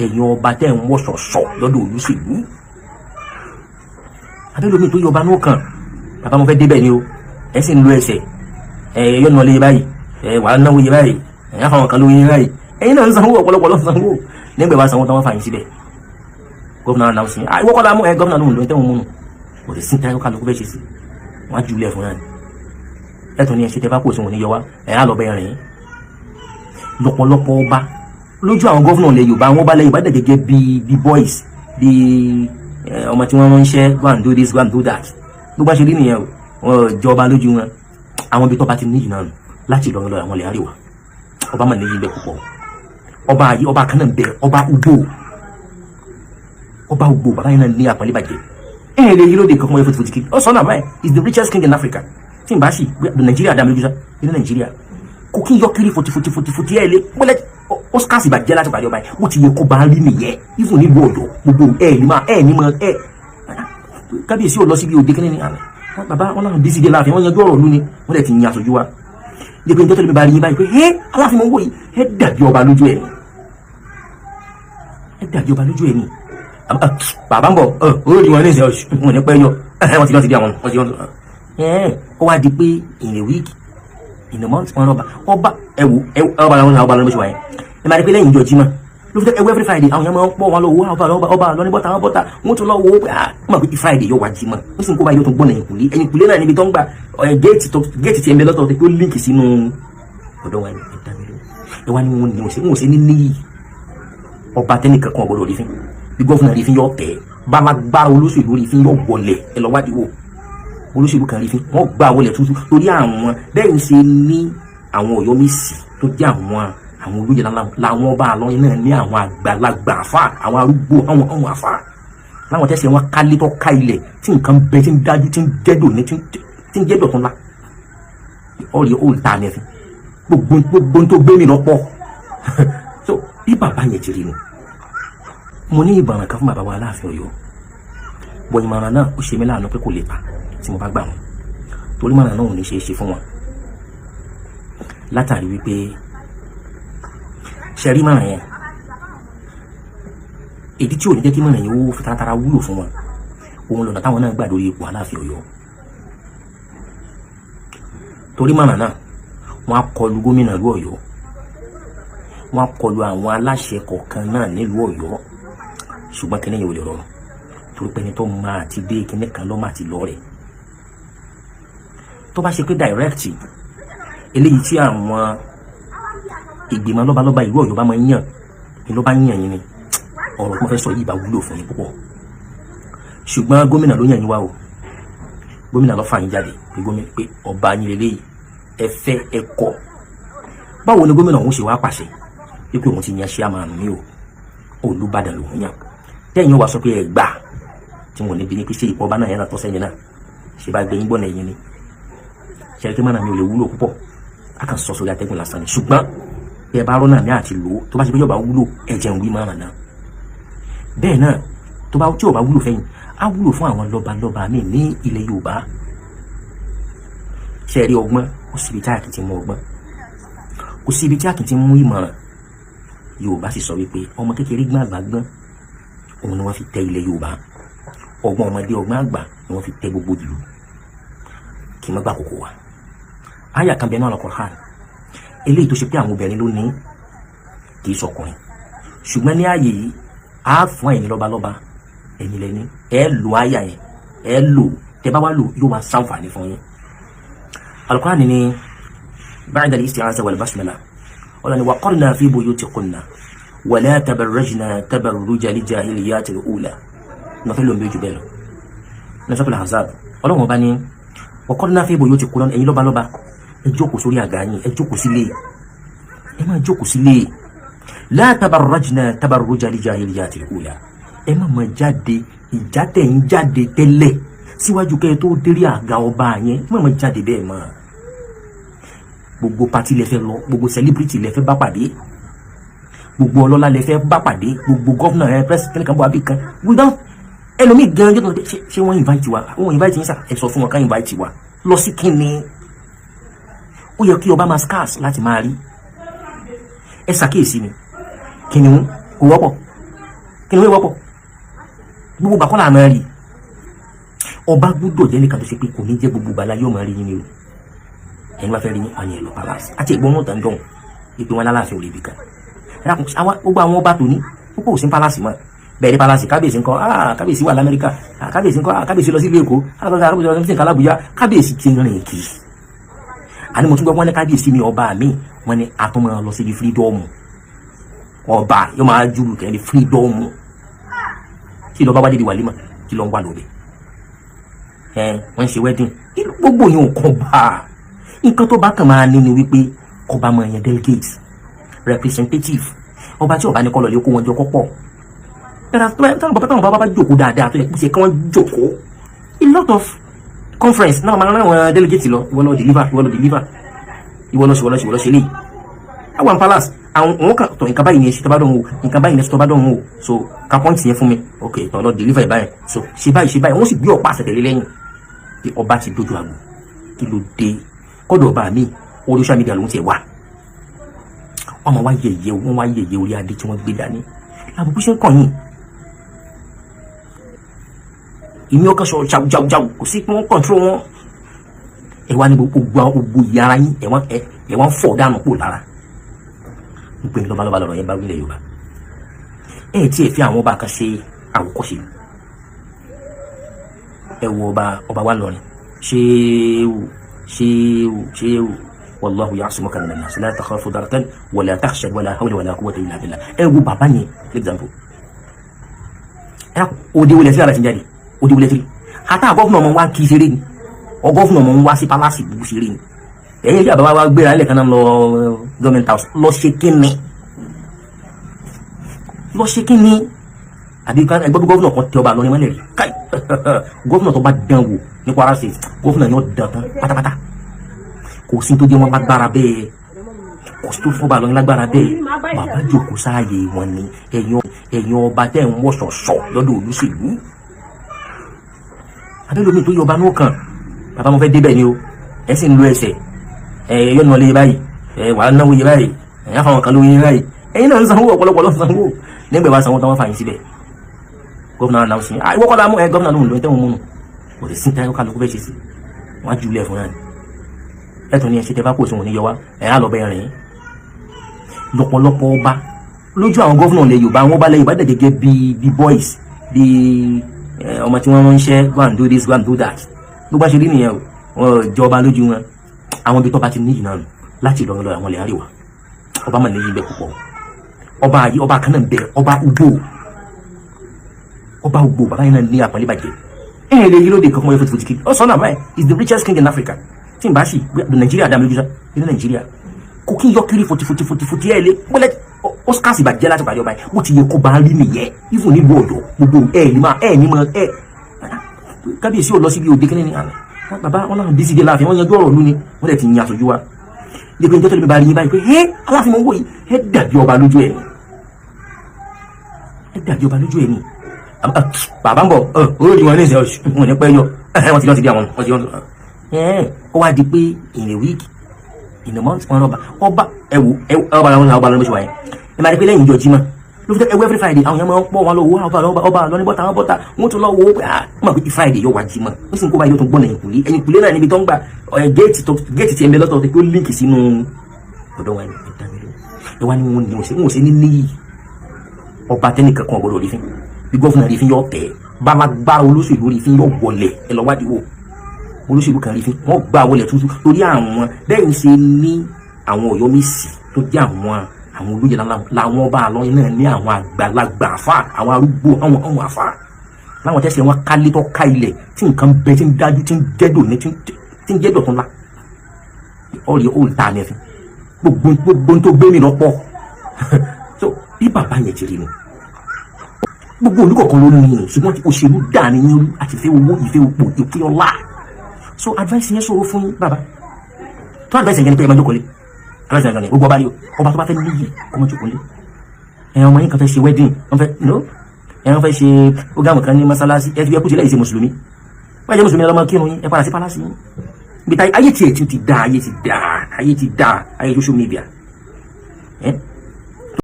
ẹ̀yin ọba tẹ́ ń wọ́ ṣọ̀ṣọ̀ lọ́dọ̀ olóṣèlú abẹ́lómi tó yọ ọba náà kàn bàbá mo fẹ́ débẹ̀ ni o ẹ sì ń lo ẹsẹ̀ yóò nà lé yé báyìí wàá náwó yé báyìí àfàwọn kan ló yé báyìí ẹ̀yin náà ń sanwó ọ̀pọ̀lọpọ̀ ló ń sanwó nígbà bá sanwó táwọn fàyín síbẹ̀ gómìnà náà sí ìwọ́kọ̀lá mú gómìnà lóhùn ló ń tẹ́wọ̀n múnú kò sì sí táyọ̀ kálukú fẹ́ ṣe sí wọ́n á ju ilẹ̀ fún náà ni ẹ̀tọ́ ni ẹ̀ṣẹ̀ tẹ́ bá kò sí wọn ní yọ wá á lọ bẹ́ẹ̀ rìn lọ́pọ̀lọpọ̀ ọba lójú àwọn gómìnà ilẹ̀ Yorùbá wọn bá lẹ́yìn bá dẹ̀ gẹ́gẹ́ bí boys bí ọmọ tí wọ́n ránṣẹ́ go and do this go and do that ló bá ṣe rí nìyẹn o jọba lójú wọn àwọn ibi tó bá ti níyì náà láti Ìlọrin lọ àwọn ilẹ̀ àríwá ọba mà níyì bẹ́ẹ̀ púpọ̀ ọba ayé ọba kan náà bẹ̀rẹ̀ ọba Ugbo bàbá yẹn náà ní àpọ́nlé bàjẹ́ ẹ̀yìn lè yílóde kankan wọ́n yẹ fòtìfòtì kí ọ sọ náà báyìí is the richest king in Africa tí n bá sì Nàìjíríà dá mi lójú sá ní Nàìjíríà kò kí n yọ kiri fòtìfòtì ẹ̀ lé pẹ́lẹ́ Oscar sì bàjẹ́ láti pàdé ọba yẹn ó ti yẹ kó bá rí nìyẹn even nílùú Ọ̀yọ́ gbogbo ní mọ kábíyèsí ò lọ síbi òde kíní ni bàbá wọn náà bí síde láàfin wọn yanjú ọ̀rọ̀ lónìí wọn lè ti yin aṣojú wa lẹ́gbẹ̀ẹ́ ní tọ́tẹ́lẹ̀ mi bá rí yín báyìí pé aláàfin mọ̀ wò yìí dàbí ọba lójú ẹ̀ dàbí ọba lójú ẹ̀ ni bàbá ń bọ̀ ó rí wọn ní ìṣẹ́ wọn ní pẹ́ yọ wọ́n ti lọ sí bí àwọn wọ́n ti lọ ó wá di pé in a week in a month wọn lọ́ba ọba ọba lọ́mọṣẹ́ wáyé ẹ máa rí pé lẹ́yìn ìjọ Jímọ̀ ló fi tẹ́ every Friday àwọn yẹn máa ń pọ̀ wọn lọ wo ọba lọ ní bọ́ta àwọn bọ́ta wọ́n tún lọ wo pé wọ́n máa pé Friday yóò wá Jímọ̀ ó sì ń kó báyìí yóò tún gbọ́n ẹ̀yìnkùlé náà níbi tó ń gba géètì ti ẹ̀ ń bẹ lọ́tọ̀ tó líǹkì sínú ọ̀dọ́ wa ẹ wá ní wọn ní wọn ò sí ní níyì ọba tẹ́nìkan kan ọ̀gbọ́dọ̀ rí fín bí gọ́fúnà rí fín yọ tẹ̀ balagbára olóṣèlú rí fín yọ wọlé ẹ lọ wádìí wò olóṣèlú kan rí fín wọ́n gbá wọlé tútù torí àwọn bẹ́ẹ̀ ń ṣe ní àwọn Ọ̀yọ́mèsì tó jẹ́ àwọn olóyè làwọn ọba àlọ́yìn náà ní àwọn àgbàlagbà àfà àwọn arúgbó àwọn àfà láwọn tẹ́sí wọn kálé tó ká ilẹ̀ tí nǹkan bẹ tí ń dájú tí ń jẹ́dọ̀ ní tí ń jẹ́dọ̀ tó ńlá ọ̀rẹ́ ó ta ní ẹ̀fín gbogbo tó gbé mi lọ́pọ̀ so bí bàbá yẹn ti rí nu mo ní ìbàràn kan fún bàbá wa Aláàfin Ọ̀yọ́ bọ̀ ìmọ̀ràn náà ó ṣe mí láàánú pé kò lè pa tí mo bá gbà wọn torí ìmọ̀ràn náà ò ní ṣe é ṣe fún wọn látàrí wípé ṣẹ̀rí mọ̀ràn yẹn èdè tí ò ní jẹ́ kí mọ̀ràn yẹn ó fi taratara wúlò fún wọn òun lọ́nà táwọn náà gbà lórí ipò Aláàfin Ọ̀yọ́ torí mọ̀ràn náà wọ́n á kọlu gómìnà ìlú Ọ̀yọ́ wọ́n á kọlu àwọn aláṣẹ kọ̀ọ̀kan náà nílùú Ọ̀yọ́ ṣùgbọ́n kíní yẹn ò lè rọrùn torí pé ẹni tó máa ti dé kíní kan ló máa ti lọ rẹ̀ tó bá ṣe pé direct eléyìí tí àwọn ìgbìmọ̀ lọ́balọ́ba ìlú Ọ̀yọ́ bá máa ń yàn ni ló bá ń yàn yín ni ọ̀rọ̀ tí mo fẹ́ sọ yìí bá wúlò fún yín púpọ̀ ṣùgbọ́n gómìnà ló yàn yín wá o gómìnà ló fà yín jáde pé ọba yín lélẹ́yìí ẹ fẹ́ ẹ kọ̀ báwo ni gómìnà òun ṣe wá pàṣẹ pé òun ti yan chairman mi o Olúbàdàn lòun yàn tẹ́yìn wá sọ pé ẹ gbà tí wọn níbi ní pé ṣé ipò ọba náà yẹn náà tọ́ sẹ́yìn náà ṣe bá gbẹ̀yìn gbọ́nà ẹ̀yìn ni ṣe kí mọ́nà mi ò lè wúlò púpọ̀ a kàn sọ sórí atẹ́gùn lásán ni ṣùgbọ́n ẹ bá rọ́nà mi àti lò ó tó bá ṣe pé yóò bá wúlò ẹ jẹun wí mọ́nà náà bẹ́ẹ̀ náà tí ò bá wúlò fẹ́yìn á wúlò fún àwọn lọ́balọ́ba mi ní ilẹ̀ Yorùbá ṣe rí ọgbọ́n kò síbi tí àkìtì mú ọgbọ́n kò síbi tí àkìtì mú ìmọ̀ràn Yorùbá sì sọ wípé ọmọ kékeré gbọ́n àgbà gbọ́n òun ni wọ́n fi tẹ ilẹ̀ Yorùbá ọgbọ́n ọmọdé ọgbọ́n àgbà ni wọ́n fi tẹ gbogbo ìlú kì í má gbà kókó wa àyà kan bẹ́ẹ̀ náà Al-Qur'an eléyìí tó ṣe pé àwọn obìnrin ló ní kì í sọkùnrin ṣùgbọ́n ní ààyè yìí á fún ẹ̀yin lọ́balọ́ba ẹ̀yin lẹ́ni ẹ lò àyà yẹn ẹ lò tẹ bá wá lò yóò máa ṣàǹfààní fún yín Al-Qur'an ni ba'da al-isti'aza wal basmala ọlọ́ni wa qarna fi buyutikunna wa la tabarrajna tabarruja al-jahiliyyati al-ula ní ọ̀fẹ́ lóun bí ojú bẹ́ẹ̀ lọ ní sọ́kùnrin Ahzab ọlọ́run ọba ní wa qarna fi buyutikunna ẹ̀yin lọ́balọ́ba ẹ jókòó sórí àga yín ẹ jókòó sílé ẹ máa jókòó sílé la tabarrajna tabarruja al-jahiliyyati al-ula ẹ má jáde ìjáde ń jáde tẹ́lẹ̀ síwájú kẹ́ ẹ tó dérí àga ọba yẹn má jáde bẹ́ẹ̀ mọ́ gbogbo pati lẹ fẹ́ lọ gbogbo celebrity lẹ fẹ́ bá pàdé gbogbo ọlọ́lá lẹ fẹ́ bá pàdé gbogbo gọ́fúnà ẹ pẹ́sidẹ́ntì kan bọ̀ àbí kan wíwọ́n ẹlòmíì gan yóò tó ṣe wọ́n invite wa wọ́n invite yín sà ẹ sọ fún wọn ká invite wa lọ sí kíni ó yẹ kí ọba máa scarce láti máa rí ẹ ṣàkíyèsí ni kìnìún kò wọ́pọ̀ kí ni wọ́n wọ́pọ̀ gbogbo bàkọ́lá máa rí ọba gbúdọ̀ jẹ́ nìkan tó ṣe pé kò ní jẹ́ gbogbo bàlá yóò máa rí yín ni o ẹni wá fẹ́ rí yín àyàn ẹ̀lọ́ palace àti ìgbọ́n náà tàn dọ̀hún ìpín wọn lálàáfíà ò lè bì kan gbogbo àwọn ọba tòní púpọ̀ òsín palace mọ́ bẹ́ẹ̀ ní palace kábíyèsí ńkọ́ kábíyèsí wà lamẹ́ríkà kábíyèsí ńkọ́ kábíyèsí lọ sí ìlú èkó kábíyèsí ti rìn kì í àní mo tún gbọ́ wọn ní kábíyèsí mi ọba mi wọn ní atúmọ̀ lọ sí ibi fírídọ́ọ̀mù ọba yóò máa júlù kẹ́ ní fírídọ́ọ̀mù kí lọ́ba wá débi wàlímà kí lọ́ ń wà lóde wọ́n ń ṣe wedding gbogbo yẹn ò kàn bá nǹkan tó bá kàn máa ní ni wípé ọba máa yan delegate representative ọba tí ọba ní kọ́ lọ lé kó wọn jọ kọ́ pọ̀ táwọn bàbá bá jókòó dáadáa tó yẹ kí wọ́n jókòó a lot of conference náà máa rán àwọn delegate lọ ìwọ lọ deliver ìwọ lọ ṣe léyìí àwọn palace àwọn kan tọ nǹkan báyìí ni ẹsẹ tó bá dọ̀hún o nǹkan báyìí ni ẹsẹ tó bá dọ̀hún o so ka point yẹn fún mi ok tọ̀ lọ deliver ẹ̀ báyìí so ṣe báyìí wọ́n sì gbé ọ̀pá àṣẹtẹ̀lé lẹ́yìn pé ọba ti dojú àgbò kí ló dé kọ́dọ̀ ọba mi orí social media ló ń tiẹ̀ wà ọmọ wa yẹ̀yẹ́ wọ́n wá yẹ̀yẹ́ orí adé tí wọ́n gbé dání làbùkù ṣe ń kàn yín ìmí ọkàn sọ jáwjáwjáw kò sí pé wọ́n control wọn ẹ wá ní gbogbo ìyára yín ẹ wá ń fọ̀ dànù kó lára gbogbo ìlú lọ́balọ́ba lọ́rọ̀ yẹn bá wílẹ̀ Yorùbá ẹ tí ẹ fi àwọn ọba kan ṣe àwòkọ́ṣe ẹ wo ọba wa lọrin ṣéwù wallahu ya'simuka minan nas la takhafu darkan wala takhsha wala hawla wala quwwata illa billah ẹ wo bàbá yẹn for example ẹ òde wọlé sí ara ti jáde òde wọlé sí ata gọ́fúnà ọmọ wa kì í ṣeré ni ọgọ́fúnà ọmọ wa sí pálásì bú ṣeré ni ẹ̀yìn ìjà bàbá wa gbéra ilẹ̀ kan náà lọ government house lọ ṣe kíni àbí ẹgbẹ́ gọ́fúnà kan tẹ ọba lọ ní mọ́lẹ̀ rí káì gọ́fúnà tó bá dán wò ní Kwara State gọ́fúnà yóò dán tán pátápátá kò sí tó jẹ́ wọn lágbára bẹ́ẹ̀ kò sí tó fún ọba lọ ní lágbára bẹ́ẹ̀ bàbá jòkó sáàyè wọn ni ẹ̀yin ọba tẹ̀ ń wọ̀ ṣọ̀ṣọ̀ lọ́dọ̀ olóṣèlú abẹ́lómi tó yọ ọba náà kàn bàbá mo fẹ́ débẹ̀ ni o ẹ sì ń lo ẹsẹ̀ yóò nà lé báyìí wàá náwó yẹ báyìí àfàwọn kan ló yẹ báyìí ẹ̀yin náà ń sanwó ọ̀pọ̀lọpọ̀ sanwó nígbà wàá sanwó táwọn fà yín síbẹ̀ gómìnà náà sí ìwọ́kọ̀ la mú gómìnà ló ń lò ní tẹ́wọ̀n múnu kò sì sí táyọ̀ kálukú bẹ́ẹ̀ ṣe sí wọ́n á ju ilé ẹ̀fọn náà ni ẹ̀tọ́ ni ẹ̀ ṣe tẹ́ bá kó òṣùwọ̀n ní yọ wá ẹ̀ á lọ bẹ́ẹ̀ rìn lọ́pọ̀lọpọ̀ ọba lójú àwọn gómìnà ilẹ̀ Yorùbá àwọn ọba ilẹ̀ Yorùbá dẹ̀ gẹ́gẹ́ bí boys bí ọmọ tí wọ́n ránṣẹ́ go and do this go and do that ló bá ṣe rí nìyẹn o ìjọba lójú wọn àwọn ibi tó bá ti níyì náà láti Ìlọrin lọ àwọn ilẹ̀ àríwá ọba mà níyì bẹ́ẹ̀ púpọ̀ ọba kan náà bẹ̀rẹ̀ ọba Ugbo bàbá yẹn náà ní àpọ́nlé bàjẹ́ ẹ̀yìn lè yí lóde kankan wọ́n yẹ fòtìfòtì kiri ọ̀sán náà báyìí is the richest king in Africa tí n bá sì Nàìjíríà dá mi lójú sá ní Nàìjíríà kò kí n yọ kiri fòtìfòtì ẹ̀ lé pọ́lẹ́ oscars ìbàjẹ́ láti pàdé ọba yẹn bó ti yẹ kó bá rí nìyẹn even nílùú Ọ̀yọ́ gbogbo kábíyèsí ò lọ síbi òde kíní ni bàbá wọn náà bísí dé láàfin wọn yanjú ọ̀rọ̀ lónìí wọn dẹ̀ ti yan aṣojú wa lè pe njẹ́ tó lè bá rí yín báyìí pé Aláàfin mọ̀ wò yìí dàbí ọba lójú ẹ̀ ni bàbá ń bọ̀ olóòdì wọn ní ìṣẹ́ wọn ní pẹ́ yọ wọ́n ti lọ sí bí àwọn wọ́n ti lọ ó wá di pé in a week in a month wọn ọba ẹwù ọba lọ́wọ́ ṣe wáyé ẹ máa rí pé lẹ́yìn ìjọ Jímọ̀ ló fi ẹwẹ́ every Friday àwọn yẹn máa ń pọ̀ wọn lọ owó ọba lọ ní bọ́ta wọn bọ́ta wọn tún lọ wo pé mọ̀ pé Friday yóò wá Jímọ̀ ó sì ń kó báyìí yóò tún gbọ́n ẹ̀yìn kùlé náà níbi tó ń gba géètì tí ẹ̀ ń bẹ lọ́tọ̀ tó líǹkì sínú ọ̀dọ̀ wa ẹ wá ní wọn ní wọn ò sí ní níyì ọba tẹ́nìkan kan ọ̀gbọ́dọ̀ rí fín bí gọ́fúnà rí fín yọ tẹ̀ balagbára olóṣèlú rí fín yọ wọlé ẹ lọ wádìí wò olóṣèlú kan rí fín wọ́n gbà wọlé tuntun torí àwọn bẹ́ẹ̀ ń ṣe ní àwọn Ọ̀yọ́mèsì tó jẹ́ àwọn olóyè làwọn ọba àlọ́yìn náà ní àwọn àgbàlagbà àfà àwọn arúgbó àwọn àfà láwọn tẹ́sí wọn kálé tó ká ilẹ̀ tí nǹkan bẹ tí ń dájú tí ń jẹ́dọ̀ ní tí ń jẹ́dọ̀ tó ńlá ọ̀rẹ́ ó ta ní ẹ̀fín gbogbo tó gbé mi lọ́pọ̀ so bí bàbá yẹn ti rí ni gbogbo olùkọ̀ọ̀kan ló ní ṣùgbọ́n òṣèlú dà ní yín àti ìfẹ́ owó ìfẹ́ òpó ìfẹ́ ọlá so advice yẹn sọ̀rọ̀ fún bàbá tó advice yẹn ni pé ẹ máa jókòó lé advice yẹn ni gbogbo ọba ni o ọba tó bá fẹ́ níyì kó máa jókòó lé ẹ̀yàn ọmọ yín kan fẹ́ ṣe wedding wọ́n fẹ́ no ẹ̀yàn fẹ́ ṣe program kan ní mọ́sálásí ẹ fi ẹ kú tilẹ̀ ìṣe mùsùlùmí wọ́n jẹ́ mùsùlùmí lọ́mọ kírun yín ẹ padà sí pálásì yín ibi tá ayé tiẹ̀ ti dá ayé social media